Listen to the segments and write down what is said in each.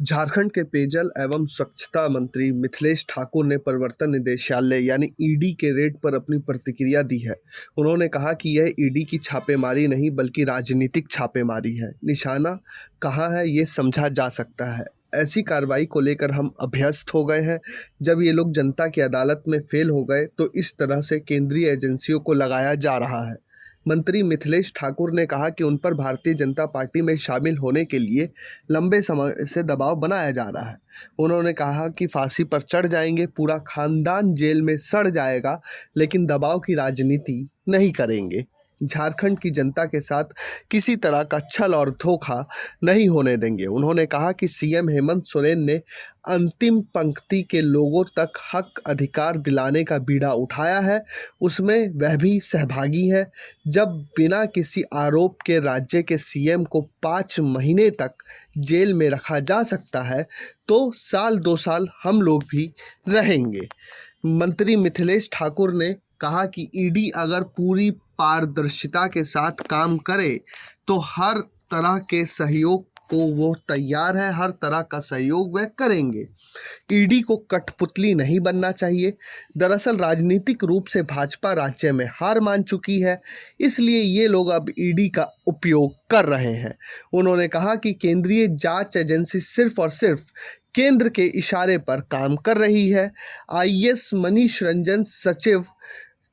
झारखंड के पेयजल एवं स्वच्छता मंत्री मिथिलेश ठाकुर ने प्रवर्तन निदेशालय यानी ईडी के रेड पर अपनी प्रतिक्रिया दी है। उन्होंने कहा कि यह ईडी की छापेमारी नहीं बल्कि राजनीतिक छापेमारी है। निशाना कहाँ है ये समझा जा सकता है। ऐसी कार्रवाई को लेकर हम अभ्यस्त हो गए हैं। जब ये लोग जनता की अदालत में फेल हो गए तो इस तरह से केंद्रीय एजेंसियों को लगाया जा रहा है। मंत्री मिथिलेश ठाकुर ने कहा कि उन पर भारतीय जनता पार्टी में शामिल होने के लिए लंबे समय से दबाव बनाया जा रहा है। उन्होंने कहा कि फांसी पर चढ़ जाएंगे, पूरा खानदान जेल में सड़ जाएगा, लेकिन दबाव की राजनीति नहीं करेंगे। झारखंड की जनता के साथ किसी तरह का छल और धोखा नहीं होने देंगे। उन्होंने कहा कि सीएम हेमंत सोरेन ने अंतिम पंक्ति के लोगों तक हक अधिकार दिलाने का बीड़ा उठाया है, उसमें वह भी सहभागी है। जब बिना किसी आरोप के राज्य के सीएम को 5 महीने तक जेल में रखा जा सकता है तो साल 2 साल हम लोग भी रहेंगे। मंत्री मिथिलेश ठाकुर ने कहा कि ईडी अगर पूरी पारदर्शिता के साथ काम करे तो हर तरह के सहयोग को वो तैयार है, हर तरह का सहयोग वह करेंगे। ईडी को कठपुतली नहीं बनना चाहिए। दरअसल राजनीतिक रूप से भाजपा राज्य में हार मान चुकी है, इसलिए ये लोग अब ईडी का उपयोग कर रहे हैं। उन्होंने कहा कि केंद्रीय जांच एजेंसी सिर्फ और सिर्फ केंद्र के इशारे पर काम कर रही है। आईएएस मनीष रंजन सचिव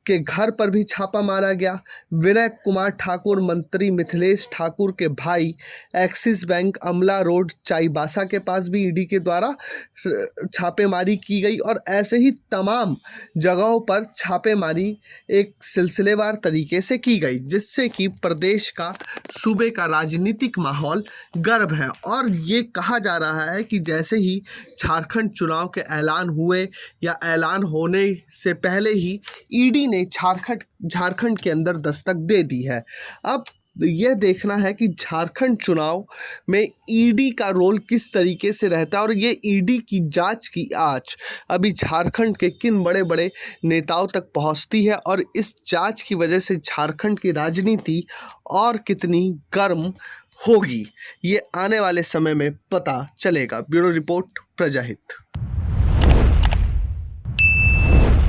के घर पर भी छापा मारा गया। विनय कुमार ठाकुर मंत्री मिथिलेश ठाकुर के भाई एक्सिस बैंक अमला रोड चाईबासा के पास भी ईडी के द्वारा छापेमारी की गई और ऐसे ही तमाम जगहों पर छापेमारी एक सिलसिलेवार तरीके से की गई, जिससे कि प्रदेश का सूबे का राजनीतिक माहौल गर्म है। और ये कहा जा रहा है कि जैसे ही झारखंड चुनाव के ऐलान हुए या ऐलान होने से पहले ही ईडी ने झारखंड के अंदर दस्तक दे दी है। अब यह देखना है कि झारखंड चुनाव में ईडी का रोल किस तरीके से रहता है और ये ईडी की जांच की आंच अभी झारखंड के किन बड़े बड़े नेताओं तक पहुंचती है और इस जांच की वजह से झारखंड की राजनीति और कितनी गर्म होगी, ये आने वाले समय में पता चलेगा। Bureau report, प्रजाहित।